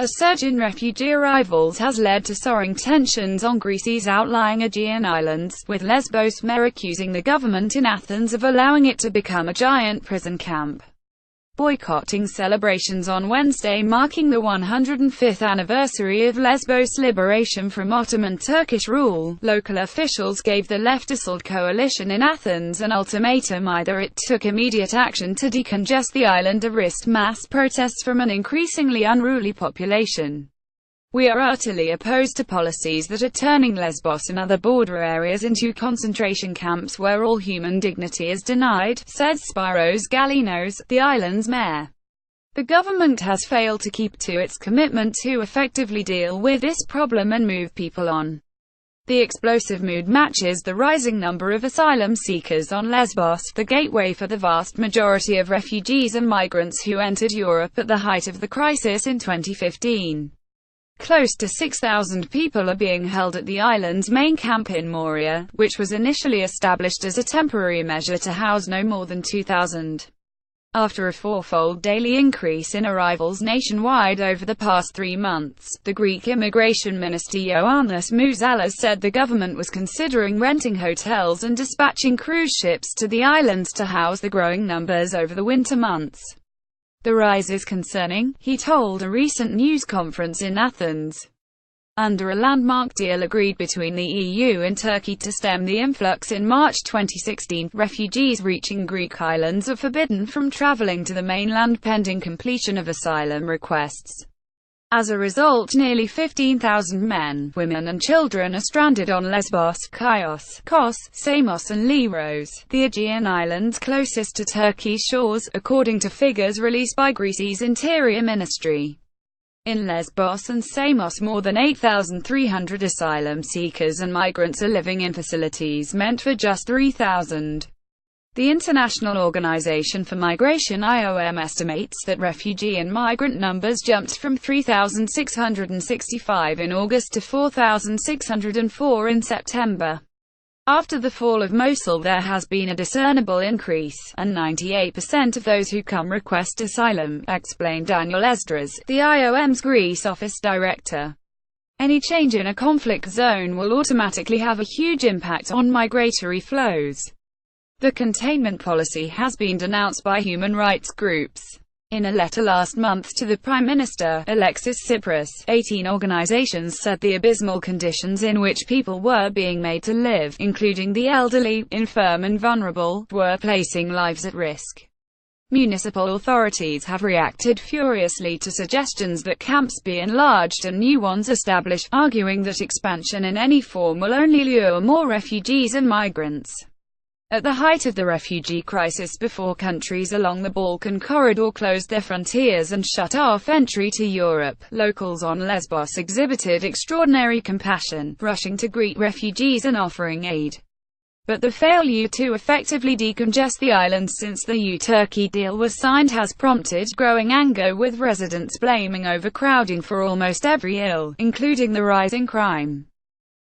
A surge in refugee arrivals has led to soaring tensions on Greece's outlying Aegean islands, with Lesbos mayor accusing the government in Athens of allowing it to become a giant prison camp. Boycotting celebrations on Wednesday marking the 105th anniversary of Lesbos' liberation from Ottoman Turkish rule, local officials gave the left-assault coalition in Athens an ultimatum: either it took immediate action to decongest the island or risked mass protests from an increasingly unruly population. "We are utterly opposed to policies that are turning Lesbos and other border areas into concentration camps where all human dignity is denied," said Spyros Gallinos, the island's mayor. The government has failed to keep to its commitment to effectively deal with this problem and move people on. The explosive mood matches the rising number of asylum seekers on Lesbos, the gateway for the vast majority of refugees and migrants who entered Europe at the height of the crisis in 2015. Close to 6,000 people are being held at the island's main camp in Moria, which was initially established as a temporary measure to house no more than 2,000. After a fourfold daily increase in arrivals nationwide over the past 3 months, the Greek Immigration Minister Ioannis Mouzallas said the government was considering renting hotels and dispatching cruise ships to the islands to house the growing numbers over the winter months. "The rise is concerning," he told a recent news conference in Athens. Under a landmark deal agreed between the EU and Turkey to stem the influx in March 2016, refugees reaching Greek islands are forbidden from traveling to the mainland pending completion of asylum requests. As a result, nearly 15,000 men, women and children are stranded on Lesbos, Chios, Kos, Samos and Leros, the Aegean islands closest to Turkey's shores, according to figures released by Greece's Interior Ministry. In Lesbos and Samos, more than 8,300 asylum seekers and migrants are living in facilities meant for just 3,000. The International Organization for Migration (IOM) estimates that refugee and migrant numbers jumped from 3,665 in August to 4,604 in September. After the fall of Mosul, there has been a discernible increase, and 98% of those who come request asylum, explained Daniel Esdras, the IOM's Greece office director. Any change in a conflict zone will automatically have a huge impact on migratory flows. The containment policy has been denounced by human rights groups. In a letter last month to the Prime Minister, Alexis Tsipras, 18 organizations said the abysmal conditions in which people were being made to live, including the elderly, infirm and vulnerable, were placing lives at risk. Municipal authorities have reacted furiously to suggestions that camps be enlarged and new ones established, arguing that expansion in any form will only lure more refugees and migrants. At the height of the refugee crisis, before countries along the Balkan corridor closed their frontiers and shut off entry to Europe, locals on Lesbos exhibited extraordinary compassion, rushing to greet refugees and offering aid. But the failure to effectively decongest the island since the EU-Turkey deal was signed has prompted growing anger, with residents blaming overcrowding for almost every ill, including the rise in crime.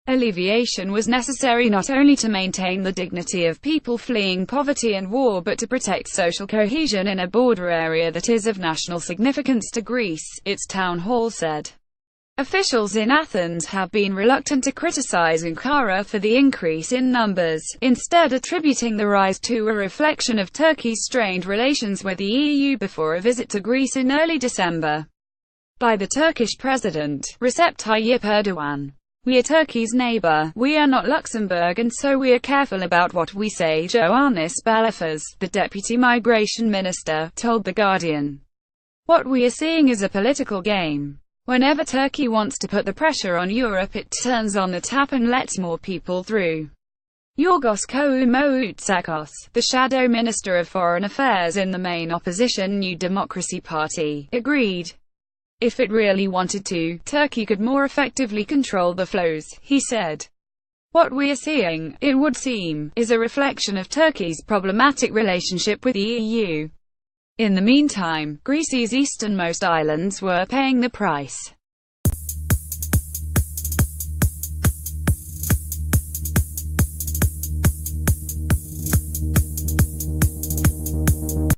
Alleviation was necessary not only to maintain the dignity of people fleeing poverty and war, but to protect social cohesion in a border area that is of national significance to Greece, its town hall said. Officials in Athens have been reluctant to criticize Ankara for the increase in numbers, instead attributing the rise to a reflection of Turkey's strained relations with the EU before a visit to Greece in early December by the Turkish President, Recep Tayyip Erdogan. "We are Turkey's neighbor, we are not Luxembourg, and so we are careful about what we say," Ioannis Balafas, the deputy migration minister, told The Guardian. "What we are seeing is a political game. Whenever Turkey wants to put the pressure on Europe, it turns on the tap and lets more people through." Yorgos Koumoutsakos, the shadow minister of foreign affairs in the main opposition New Democracy Party, agreed. "If it really wanted to, Turkey could more effectively control the flows," he said. "What we are seeing, it would seem, is a reflection of Turkey's problematic relationship with the EU." In the meantime, Greece's easternmost islands were paying the price.